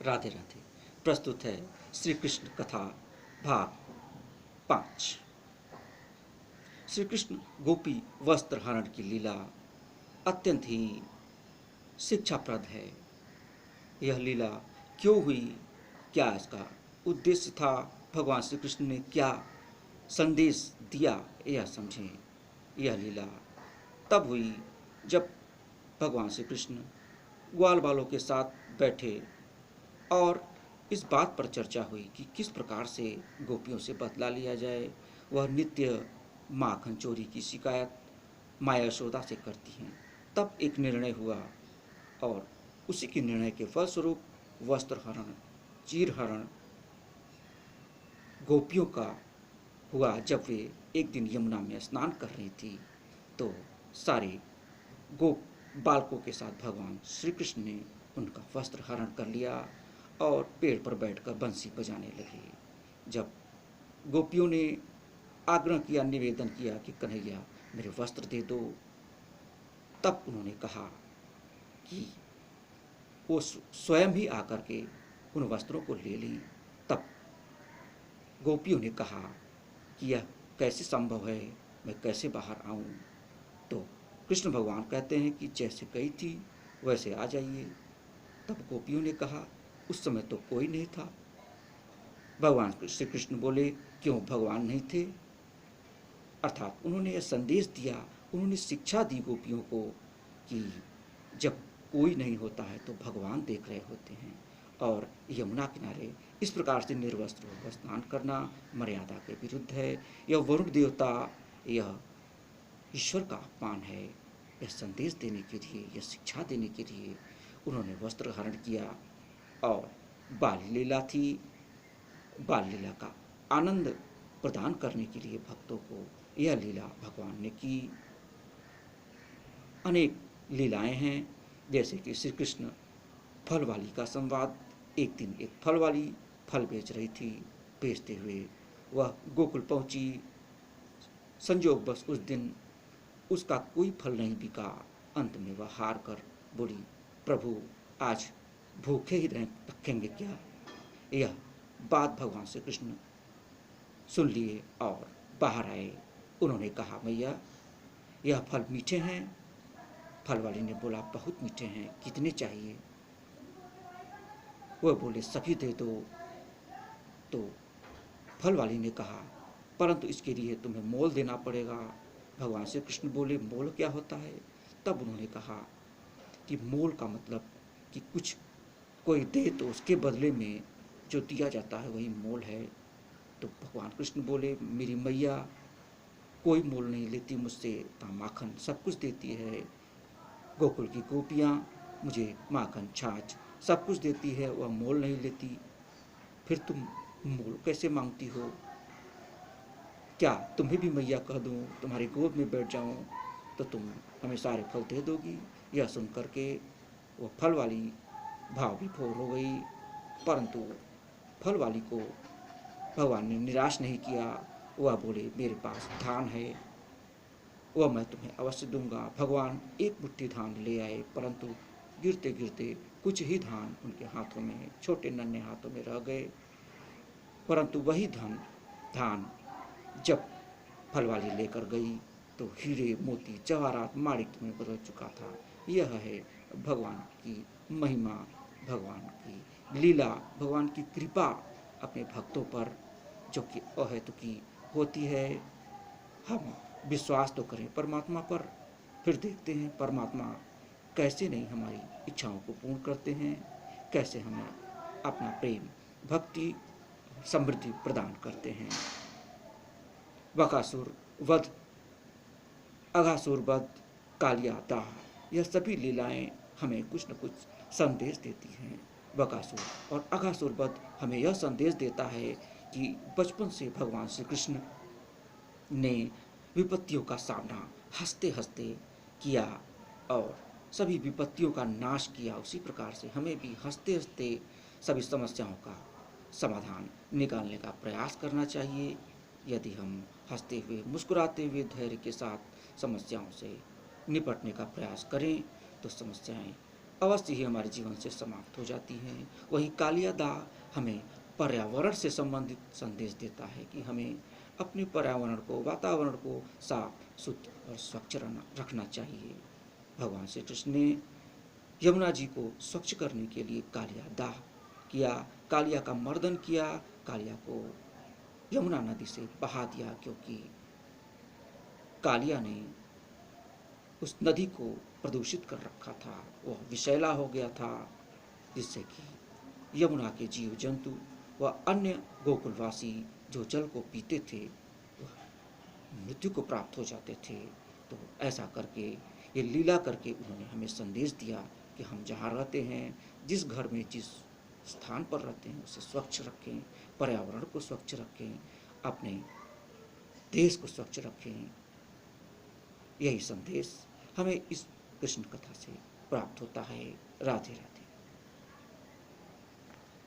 राधे राधे। प्रस्तुत है श्री कृष्ण कथा भाग 5। श्री कृष्ण गोपी वस्त्र हरण की लीला अत्यंत ही शिक्षाप्रद है। यह लीला क्यों हुई, क्या इसका उद्देश्य था, भगवान श्री कृष्ण ने क्या संदेश दिया, यह समझें। यह लीला तब हुई जब भगवान श्री कृष्ण ग्वाल बालों के साथ बैठे और इस बात पर चर्चा हुई कि किस प्रकार से गोपियों से बदला लिया जाए। वह नित्य माखन चोरी की शिकायत माया यशोदा से करती हैं। तब एक निर्णय हुआ और उसी के निर्णय के फलस्वरूप वस्त्र हरण, चीर हरण गोपियों का हुआ। जब वे एक दिन यमुना में स्नान कर रही थी तो सारे गोप बालकों के साथ भगवान श्री कृष्ण ने उनका वस्त्र हरण कर लिया और पेड़ पर बैठकर बंसी बजाने लगे। जब गोपियों ने आग्रह किया, निवेदन किया कि कन्हैया मेरे वस्त्र दे दो, तब उन्होंने कहा कि वो स्वयं ही आकर के उन वस्त्रों को ले ली। तब गोपियों ने कहा कि यह कैसे संभव है, मैं कैसे बाहर आऊं। तो कृष्ण भगवान कहते हैं कि जैसे गई थी वैसे आ जाइए। तब गोपियों ने कहा उस समय तो कोई नहीं था। भगवान श्री कृष्ण बोले क्यों भगवान नहीं थे, अर्थात उन्होंने यह संदेश दिया, उन्होंने शिक्षा दी गोपियों को कि जब कोई नहीं होता है तो भगवान देख रहे होते हैं। और यमुना किनारे इस प्रकार से निर्वस्त्र होकर स्नान करना मर्यादा के विरुद्ध है। यह वरुण देवता, यह ईश्वर का अपमान है। यह संदेश देने के लिए, यह शिक्षा देने के लिए उन्होंने वस्त्र हरण किया। और बाल लीला थी, बाल लीला का आनंद प्रदान करने के लिए भक्तों को यह लीला भगवान ने की। अनेक लीलाएं हैं, जैसे कि श्री कृष्ण फल वाली का संवाद। एक दिन एक फल वाली फल बेच रही थी, बेचते हुए वह गोकुल पहुंची। संयोगवश उस दिन उसका कोई फल नहीं बिका। अंत में वह हार कर बोली, प्रभु आज भूखे ही रखेंगे क्या। यह बात भगवान श्री कृष्ण सुन लिए और बाहर आए। उन्होंने कहा मैया यह फल मीठे हैं। फल वाली ने बोला बहुत मीठे हैं, कितने चाहिए। वह बोले सभी दे दो। तो फल वाली ने कहा परंतु इसके लिए तुम्हें मोल देना पड़ेगा। भगवान श्री कृष्ण बोले मोल क्या होता है। तब उन्होंने कहा कि मोल का मतलब कि कुछ कोई दे तो उसके बदले में जो दिया जाता है वही मोल है। तो भगवान कृष्ण बोले मेरी मैया कोई मोल नहीं लेती मुझसे, माखन सब कुछ देती है। गोकुल की गोपियाँ मुझे माखन छाछ सब कुछ देती है, वह मोल नहीं लेती। फिर तुम मोल कैसे मांगती हो। क्या तुम्हें भी मैया कह दूँ, तुम्हारी गोद में बैठ जाऊँ तो तुम हमें सारे फल दे दोगी। यह सुन करके वह फल वाली भाव विभोर हो गई। परंतु फल वाली को भगवान ने निराश नहीं किया। वह बोले मेरे पास धान है, वह मैं तुम्हें अवश्य दूंगा। भगवान एक मुट्ठी धान ले आए, परंतु गिरते गिरते कुछ ही धान उनके हाथों में, छोटे नन्हे हाथों में रह गए। परंतु वही धान जब फल वाली लेकर गई तो हीरे मोती जवाहरात माणिक में बदल चुका था। यह है भगवान की महिमा, भगवान की लीला, भगवान की कृपा अपने भक्तों पर जो कि अहेतुकी होती है। हम विश्वास तो करें परमात्मा पर, फिर देखते हैं परमात्मा कैसे नहीं हमारी इच्छाओं को पूर्ण करते हैं, कैसे हमें अपना प्रेम भक्ति समृद्धि प्रदान करते हैं। बकासुर वध, अघासुर वध, कालिया दाह, यह सभी लीलाएं हमें कुछ न कुछ संदेश देती हैं। बकासुर और अघासुर वध हमें यह संदेश देता है कि बचपन से भगवान श्री कृष्ण ने विपत्तियों का सामना हंसते हंसते किया और सभी विपत्तियों का नाश किया। उसी प्रकार से हमें भी हंसते हंसते सभी समस्याओं का समाधान निकालने का प्रयास करना चाहिए। यदि हम हंसते हुए मुस्कुराते हुए धैर्य के साथ समस्याओं से निपटने का प्रयास करें तो समस्याएं अवश्य ही हमारे जीवन से समाप्त हो जाती हैं। वहीं कालिया दाह हमें पर्यावरण से संबंधित संदेश देता है कि हमें अपने पर्यावरण को, वातावरण को साफ, शुद्ध और स्वच्छ रखना चाहिए। भगवान श्री कृष्ण ने यमुना जी को स्वच्छ करने के लिए कालिया दाह किया, कालिया का मर्दन किया, कालिया को यमुना नदी से बहा दिया, क्योंकि कालिया ने उस नदी को प्रदूषित कर रखा था। वह विषैला हो गया था, जिससे कि यमुना के जीव जंतु व अन्य गोकुलवासी जो जल को पीते थे वह मृत्यु को प्राप्त हो जाते थे। तो ऐसा करके, ये लीला करके उन्होंने हमें संदेश दिया कि हम जहाँ रहते हैं, जिस घर में, जिस स्थान पर रहते हैं, उसे स्वच्छ रखें, पर्यावरण को स्वच्छ रखें, अपने देश को स्वच्छ रखें। यही संदेश हमें इस कृष्ण कथा से प्राप्त होता है। राधे राधे।